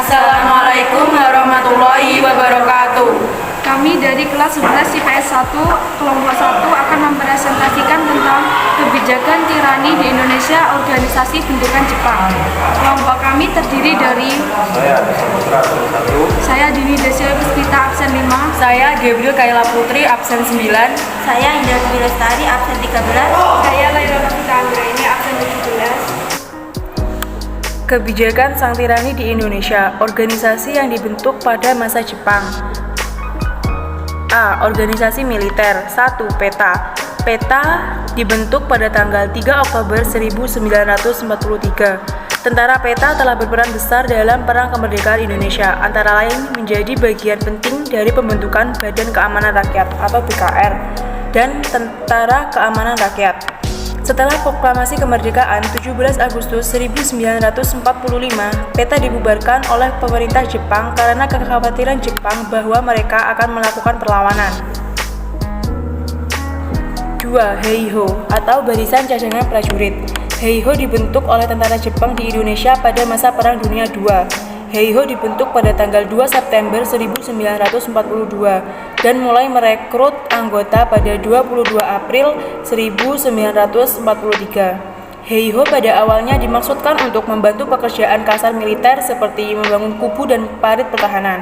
Assalamualaikum warahmatullahi wabarakatuh. Kami dari kelas 11 IPS 1, kelompok 1 akan mempresentasikan tentang kebijakan tirani di Indonesia, organisasi bentukan Jepang. Kelompok kami terdiri dari saya Dini Desya Puspita absen 5, Saya Gabriel Kayla Putri absen 9. Saya Indra Dwi Lestari absen 13. saya Laila Novita Anggraini absen 17. Kebijakan Sang Tirani di Indonesia, organisasi yang dibentuk pada masa Jepang. A. Organisasi militer. 1. PETA. PETA dibentuk pada tanggal 3 Oktober 1943. Tentara PETA telah berperan besar dalam Perang Kemerdekaan Indonesia, antara lain menjadi bagian penting dari pembentukan Badan Keamanan Rakyat atau BKR dan Tentara Keamanan Rakyat. Setelah proklamasi kemerdekaan 17 Agustus 1945, PETA dibubarkan oleh pemerintah Jepang karena kekhawatiran Jepang bahwa mereka akan melakukan perlawanan. 2. Heiho atau Barisan Cadangan Prajurit. Heiho dibentuk oleh tentara Jepang di Indonesia pada masa Perang Dunia II. Heiho dibentuk pada tanggal 2 September 1942 dan mulai merekrut anggota pada 22 April 1943. Heiho pada awalnya dimaksudkan untuk membantu pekerjaan kasar militer seperti membangun kubu dan parit pertahanan,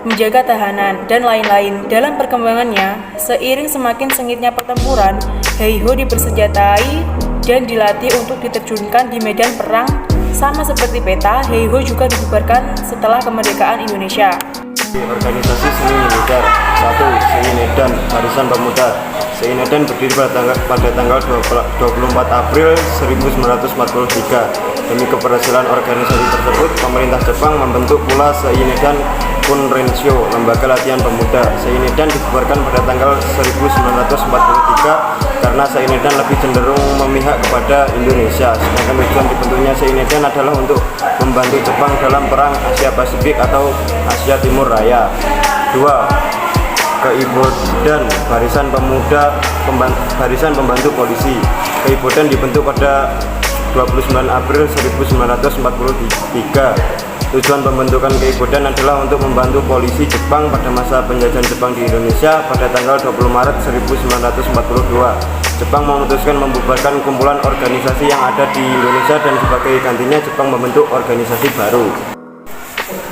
menjaga tahanan, dan lain-lain. Dalam perkembangannya, seiring semakin sengitnya pertempuran, Heiho dipersenjatai dan dilatih untuk diterjunkan di medan perang. Sama seperti PETA, Heiho juga dibubarkan setelah kemerdekaan Indonesia. Organisasi seni militer. 1. Seinedan, Barisan Pemuda. Seinedan berdiri pada tanggal 24 April 1943. Demi keberhasilan organisasi tersebut, pemerintah Jepang membentuk pula Seinedan Kunrensho, lembaga latihan pemuda. Seinedan dibubarkan pada tanggal 1943 karena Seinedan lebih cenderung memihak kepada Indonesia. Sedangkan tujuan dibentuknya Seinedan adalah untuk membantu Jepang dalam perang Asia Pasifik atau Asia Timur Raya. 2. Keibodan, Barisan Pemuda, Barisan Pembantu Polisi. Keibodan dibentuk pada 29 April 1943. Tujuan pembentukan Keibodan adalah untuk membantu polisi Jepang pada masa penjajahan Jepang di Indonesia pada tanggal 20 Maret 1942. Jepang memutuskan membubarkan kumpulan organisasi yang ada di Indonesia dan sebagai gantinya Jepang membentuk organisasi baru.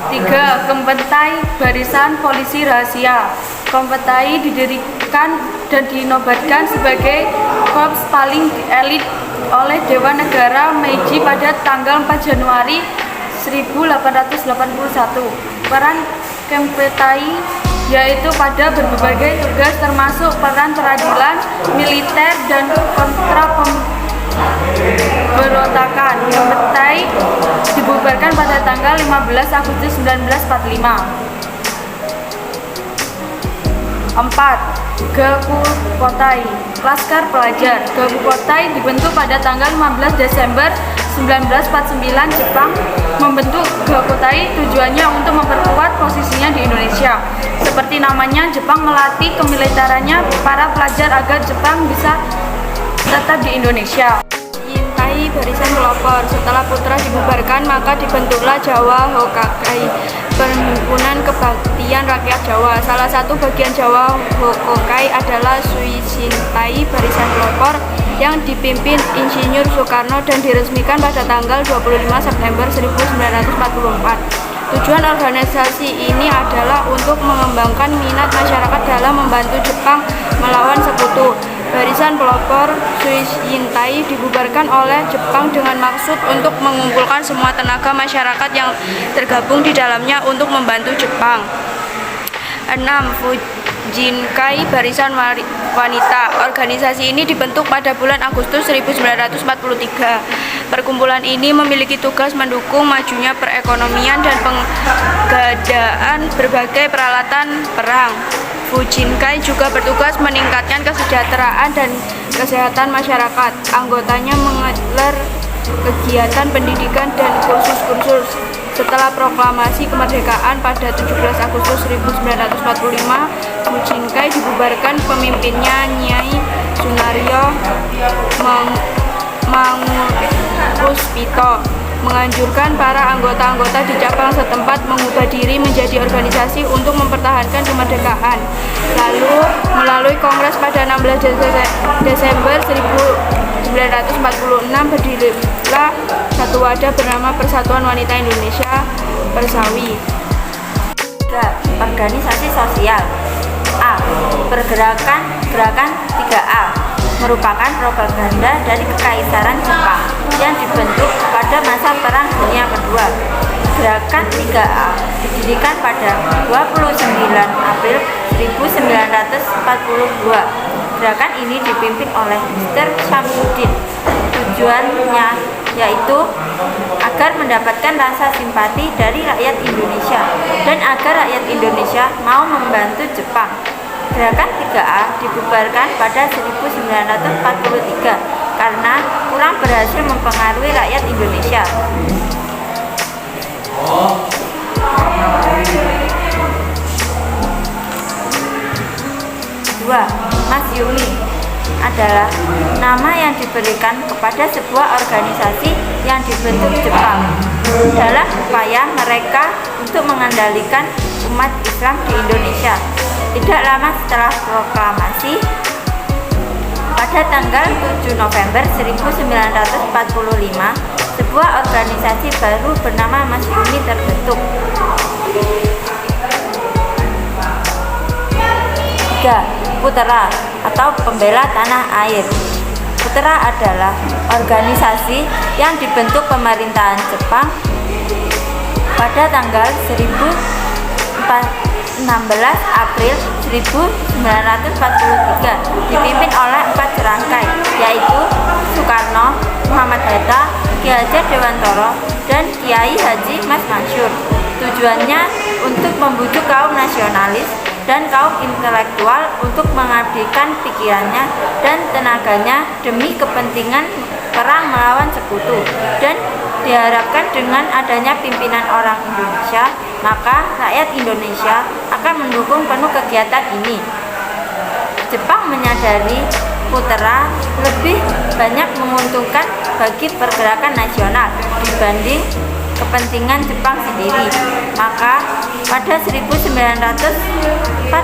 3. Kompetai Barisan Polisi Rahasia. Kompetai didirikan dan dinobatkan sebagai korps paling elit oleh Dewan Negara Meiji pada tanggal 4 Januari 1881. Peran Kompetai yaitu pada berbagai tugas termasuk peran peradilan, militer, dan kontra pemberontakan. Kompetai dibubarkan pada tanggal 15 Agustus 1945. 4. Gakukotai, Laskar Pelajar. Gakukotai dibentuk pada tanggal 15 Desember 1949. Jepang membentuk Gakukotai tujuannya untuk memperkuat posisinya di Indonesia. Seperti namanya, Jepang melatih kemiliterannya para pelajar agar Jepang bisa tetap di Indonesia. Yintai Barisan Pelopor. Setelah Putra dibubarkan, maka dibentuklah Jawa Hokkaido, Perhimpunan Kebaktian Rakyat Jawa. Salah satu bagian Jawa Hokkaido adalah Suishintai Barisan Pelopor yang dipimpin Insinyur Soekarno dan diresmikan pada tanggal 25 September 1944. Tujuan organisasi ini adalah untuk mengembangkan minat masyarakat dalam membantu Jepang melawan sekutu. Barisan Pelopor Suishintai dibubarkan oleh Jepang dengan maksud untuk mengumpulkan semua tenaga masyarakat yang tergabung di dalamnya untuk membantu Jepang. 6. Fujinkai Barisan Wanita. Organisasi ini dibentuk pada bulan Agustus 1943. Perkumpulan ini memiliki tugas mendukung majunya perekonomian dan penggadaan berbagai peralatan perang. Fujinkai juga bertugas meningkatkan kesejahteraan dan kesehatan masyarakat. Anggotanya menggelar kegiatan pendidikan dan kursus-kursus. Setelah proklamasi kemerdekaan pada 17 Agustus 1945, Fujinkai dibubarkan. Pemimpinnya Nyai Sunario Manguruspito. menganjurkan para anggota-anggota di cabang setempat mengubah diri menjadi organisasi untuk mempertahankan kemerdekaan. Lalu, melalui Kongres pada 16 Desember 1946 berdirilah satu wadah bernama Persatuan Wanita Indonesia Persawi. 3. Organisasi sosial. A. Gerakan 3A merupakan propaganda dari Kekaisaran Jepang yang dibentuk pada masa Perang Dunia Kedua. Gerakan 3A didirikan pada 29 April 1942. Gerakan ini dipimpin oleh Mr. Syamsuddin. Tujuannya yaitu agar mendapatkan rasa simpati dari rakyat Indonesia dan agar rakyat Indonesia mau membantu Jepang. Gerakan 3A dibubarkan pada 1943 karena kurang berhasil mempengaruhi rakyat Indonesia. 2. Masyumi adalah nama yang diberikan kepada sebuah organisasi yang dibentuk Jepang dalam upaya mereka untuk mengendalikan umat Islam di Indonesia. Tidak lama setelah proklamasi pada tanggal 7 November 1945, sebuah organisasi baru bernama Masyumi terbentuk. 3. Putera atau Pembela Tanah Air. Putera adalah organisasi yang dibentuk pemerintahan Jepang pada tanggal 16 April 1943, dipimpin oleh 4 serangkai, yaitu Soekarno, Muhammad Hatta, Ki Hajar Dewantoro, dan Kiai Haji Mas Mansur. Tujuannya untuk membujuk kaum nasionalis dan kaum intelektual untuk mengabdikan pikirannya dan tenaganya demi kepentingan perang melawan sekutu, dan diharapkan dengan adanya pimpinan orang Indonesia, maka rakyat Indonesia akan mendukung penuh kegiatan ini. Jepang menyadari Putera lebih banyak menguntungkan bagi pergerakan nasional dibanding kepentingan Jepang sendiri. Maka pada 1944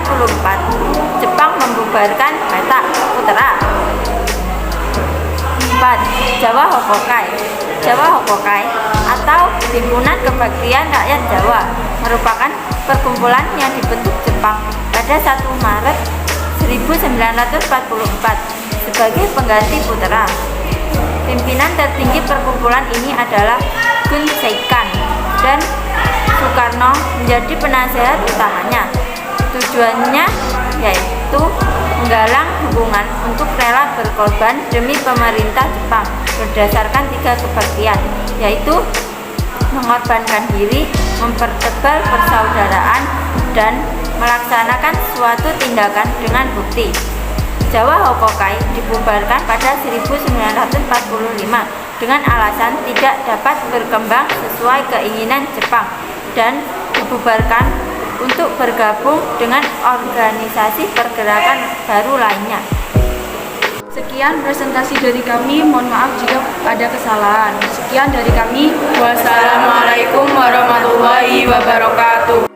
Jepang membubarkan Peta Putera. 4. Jawa Hokokai. Jawa Hokokai atau Himpunan Kebaktian Rakyat Jawa merupakan perkumpulan yang dibentuk Jepang pada 1 Maret 1944 sebagai pengganti Putera. Pimpinan tertinggi perkumpulan ini adalah Gun Seikan, dan Soekarno menjadi penasehat utamanya. Tujuannya yaitu menggalang dukungan untuk rela berkorban demi pemerintah Jepang berdasarkan 3 kebaktian, yaitu mengorbankan diri, mempertebal persaudaraan, dan melaksanakan suatu tindakan dengan bukti. Jawa Hokokai dibubarkan pada 1945 dengan alasan tidak dapat berkembang sesuai keinginan Jepang dan dibubarkan untuk bergabung dengan organisasi pergerakan baru lainnya. Sekian presentasi dari kami, mohon maaf jika ada kesalahan. Sekian dari kami. Wassalamualaikum warahmatullahi wabarakatuh.